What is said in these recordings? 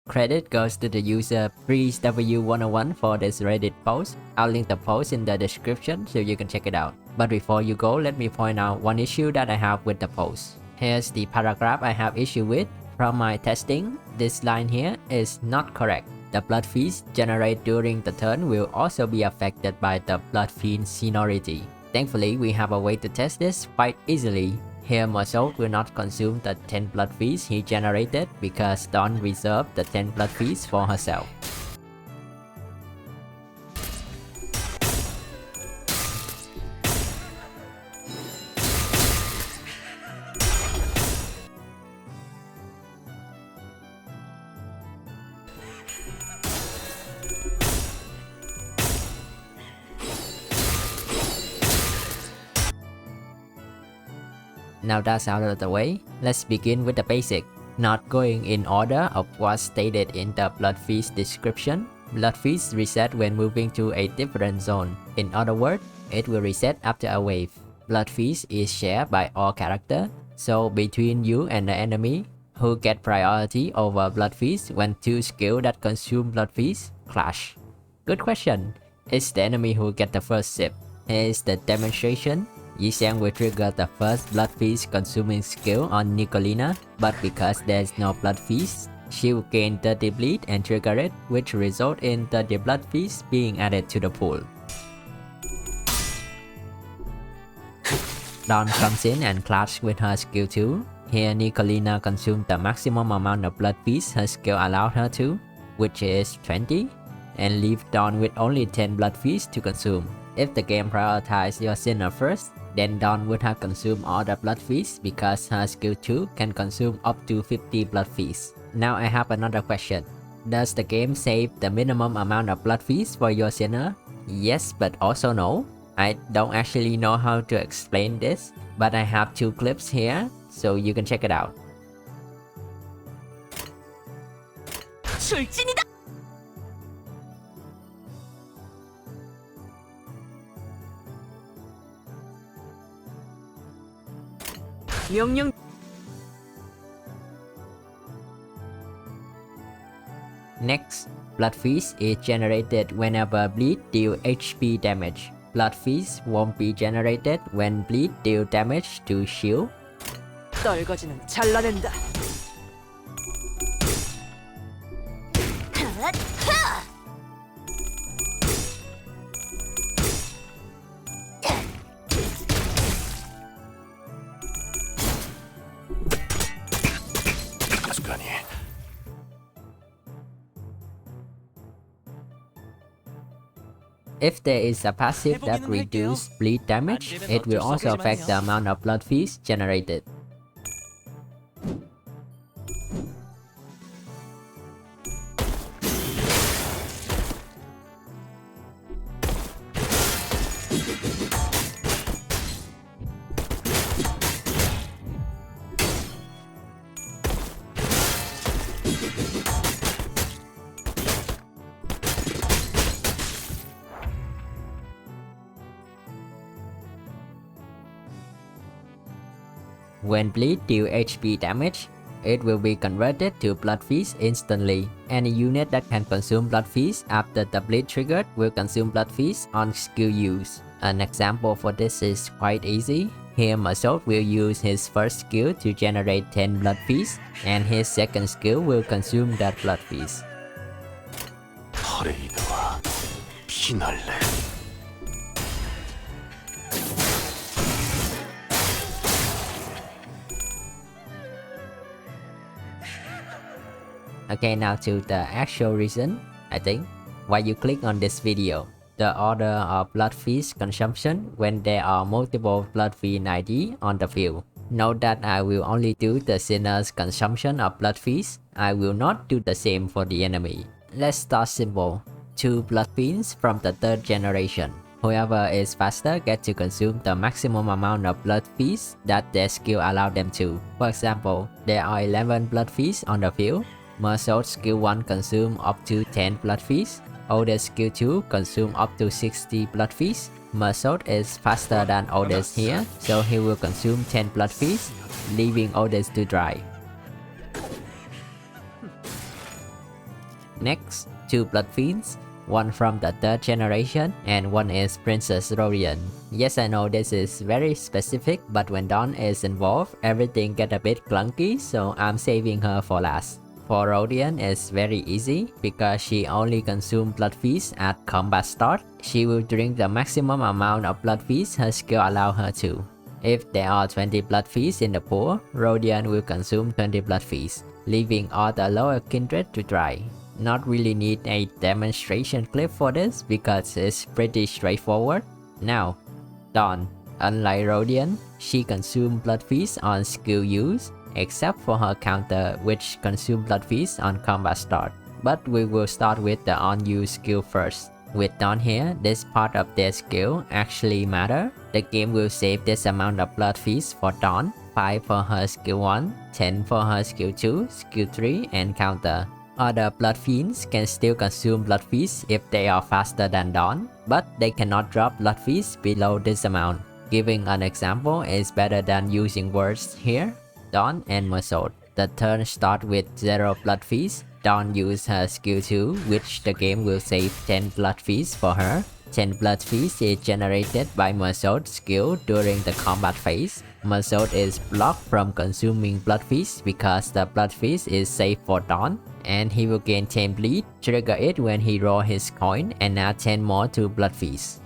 Credit goes to the user PreezeW101 for this Reddit post. I'll link the post in the description so you can check it out. But before you go, let me point out one issue that I have with the post. Here's the paragraph I have issue with. From my testing, this line here is not correct. The Bloodfeast generated during the turn will also be affected by the Bloodfiend seniority. Thankfully, we have a way to test this quite easily. Here Mersault will not consume the 10 Bloodfeast he generated because Dawn reserved the 10 Bloodfeast for herself. Now that's out of the way, let's begin with the basic. Not going in order of what's stated in the Bloodfeast description, Bloodfeast reset when moving to a different zone. In other words, it will reset after a wave. Bloodfeast is shared by all characters, so between you and the enemy, who get priority over Bloodfeast when two skills that consume Bloodfeast clash? Good question. It's the enemy who get the first sip. Here's the demonstration. Yi Xiang will trigger the first Bloodfeast consuming skill on Nicolina, but because there's no Bloodfeast, she will gain 30 bleed and trigger it, which result in 30 Bloodfeast being added to the pool. Dawn comes in and clashes with her skill 2. Here Nicolina consumes the maximum amount of Bloodfeast her skill allowed her to, which is 20, and leave Dawn with only 10 Bloodfeast to consume. If the game prioritizes your sinner first, then Dawn would have consumed all the Bloodfeast because her skill 2 can consume up to 50 Bloodfeast. Now I have another question. Does the game save the minimum amount of Bloodfeast for your sinner? Yes, but also no. I don't actually know how to explain this, but I have two clips here, so you can check it out. Next, Bloodfeast is generated whenever bleed deal HP damage. Bloodfeast won't be generated when bleed deal damage to shield. 떨거지는 잘라낸다. If there is a passive that reduces bleed damage, it will also affect the amount of Bloodfeast generated. When bleed deal HP damage, it will be converted to Bloodfeast instantly. Any unit that can consume Bloodfeast after the bleed triggered will consume Bloodfeast on skill use. An example for this is quite easy. Here Mersault will use his first skill to generate 10 Bloodfeast, and his second skill will consume that Bloodfeast. Okay, now to the actual reason, I think, why you click on this video. The order of Bloodfeast consumption when there are multiple Bloodfeast ID on the field. Note that I will only do the sinner's consumption of Bloodfeast. I will not do the same for the enemy. Let's start simple. 2 Bloodfiends from the 3rd generation. Whoever is faster gets to consume the maximum amount of Bloodfeast that their skill allows them to. For example, there are 11 Bloodfeasts on the field. Mersault skill 1 consume up to 10 Bloodfeast. Oldest skill 2 consume up to 60 Bloodfeast. Mersault is faster than Oldest here, so he will consume 10 Bloodfeast, leaving Oldest to dry. Next, 2 Blood Fiends, one from the 3rd generation and one is Princess Rodian. Yes, I know this is very specific, but when Dawn is involved, everything get a bit clunky, so I'm saving her for last. For Rodian, it's very easy because she only consumes Blood Feast at combat start. She will drink the maximum amount of Blood Feast her skill allow her to. If there are 20 Blood Feasts in the pool, Rodian will consume 20 Blood Feasts, leaving all the lower kindred to dry. Not really need a demonstration clip for this because it's pretty straightforward. Now, Dawn. Unlike Rodian, she consumes Blood Feast on skill use, except for her counter which consumes Blood Feast on combat start. But we will start with the on-use skill first. With Dawn here, this part of their skill actually matter. The game will save this amount of Blood Feast for Dawn, 5 for her skill 1, 10 for her skill 2, skill 3 and counter. Other Blood Fiends can still consume Blood Feast if they are faster than Dawn, but they cannot drop Blood Feast below this amount. Giving an example is better than using words here. Dawn and Mersault. The turn start with 0 Blood Feast. Dawn uses her skill 2, which the game will save 10 Blood Feast for her. 10 Blood Feast is generated by Mersault's skill during the combat phase. Mersault is blocked from consuming Blood Feast because the Blood Feast is safe for Dawn, and he will gain 10 bleed, trigger it when he rolls his coin and add 10 more to Blood Feast.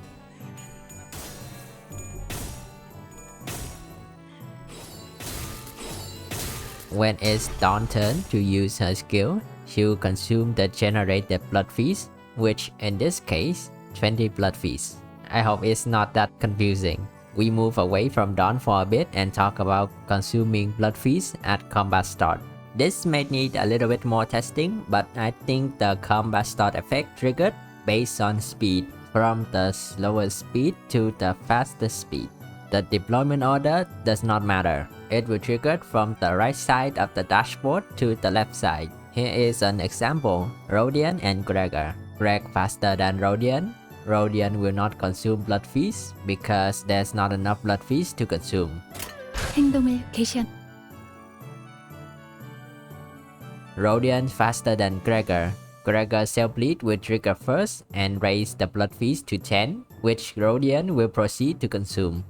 When it's Dawn's turn to use her skill, she will consume the generated Blood Feast, which in this case, 20 Blood Feast. I hope it's not that confusing. We move away from Dawn for a bit and talk about consuming Blood Feast at combat start. This may need a little bit more testing, but I think the combat start effect triggered based on speed, from the slowest speed to the fastest speed. The deployment order does not matter. It will trigger from the right side of the dashboard to the left side. Here is an example, Rodian and Gregor. Greg faster than Rodian. Rodian will not consume Blood Feast because there's not enough Blood Feast to consume. 행동을 개시한 Rodian faster than Gregor. Gregor's self-bleed will trigger first and raise the Blood Feast to 10, which Rodian will proceed to consume.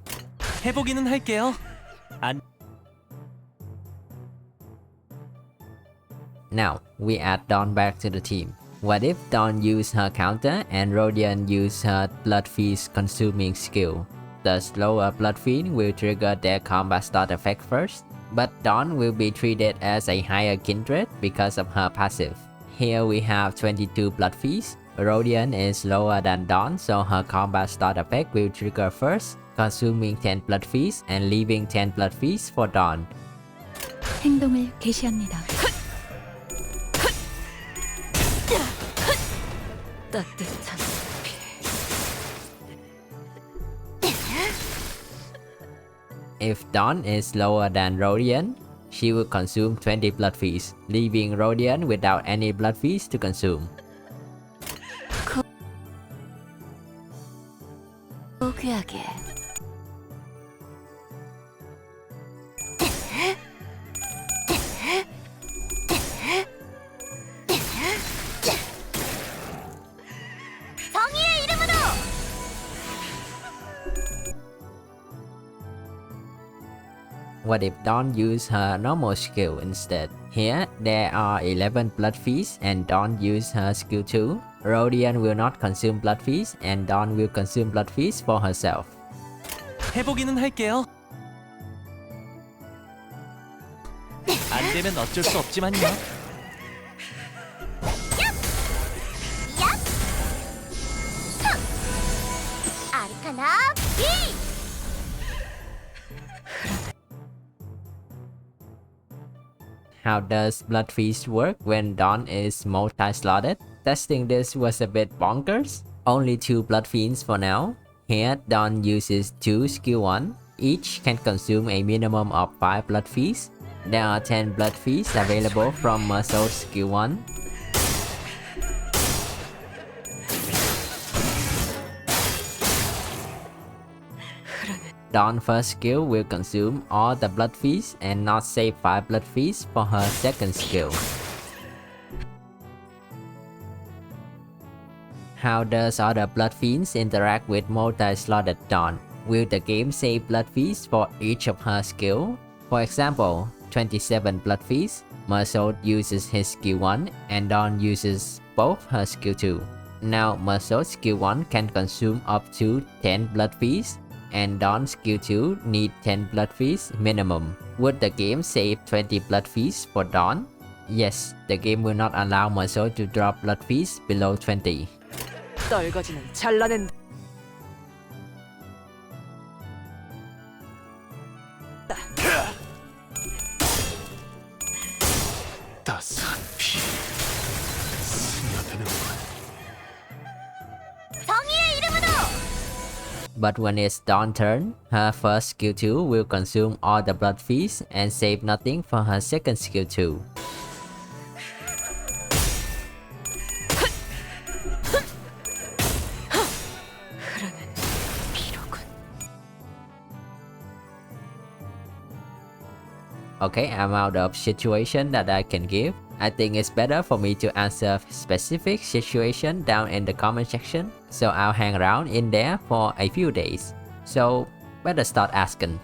해보기는 할게요. Now, we add Dawn back to the team. What if Dawn used her counter and Rodian used her Blood Feast consuming skill? The slower Blood Fiend will trigger their combat start effect first, but Dawn will be treated as a higher kindred because of her passive. Here we have 22 Blood Feast. Rodian is lower than Dawn, so her combat start effect will trigger first, consuming 10 Blood Feast and leaving 10 Blood Feast for Dawn. 행동을 개시합니다. 따뜻한 If Dawn is lower than Rodian, she will consume 20 Blood Feast, leaving Rodian without any Blood Feast to consume. 고귀하게 정의의 이름으로! What if Dawn use her normal skill instead? Here, there are 11 Blood Feasts and Dawn use her skill 2. Rodian will not consume Blood Feast and Dawn will consume Blood Feast for herself. 해보기는 할게요. 안 되면 어쩔 수 없지만요. 아르카나 B! How does Blood Feast work when Dawn is multi-slotted? Testing this was a bit bonkers. Only 2 Blood Fiends for now. Here, Dawn uses 2 skill 1. Each can consume a minimum of 5 Blood Feasts. There are 10 Blood Feasts available from Mersault's skill 1. Dawn's first skill will consume all the Blood Feasts and not save 5 Blood Feasts for her second skill. How does other Blood Fiends interact with multi-slotted Dawn? Will the game save Bloodfeast for each of her skill? For example, 27 Bloodfeast, Mersault uses his skill 1 and Dawn uses both her skill 2. Now Mersault's skill 1 can consume up to 10 Bloodfeast and Dawn's skill 2 need 10 Bloodfeast minimum. Would the game save 20 Bloodfeast for Dawn? Yes, the game will not allow Mersault to drop Bloodfeast below 20. 떨거지는 잘라낸 따스한 피 스며드는군. 정의의 이름으로 But when it's Dawn's turn, her first skill 2 will consume all the blood feast and save nothing for her second skill 2. Okay, I'm out of situation that I can give. I think it's better for me to answer specific situation down in the comment section. So I'll hang around in there for a few days. So better start asking.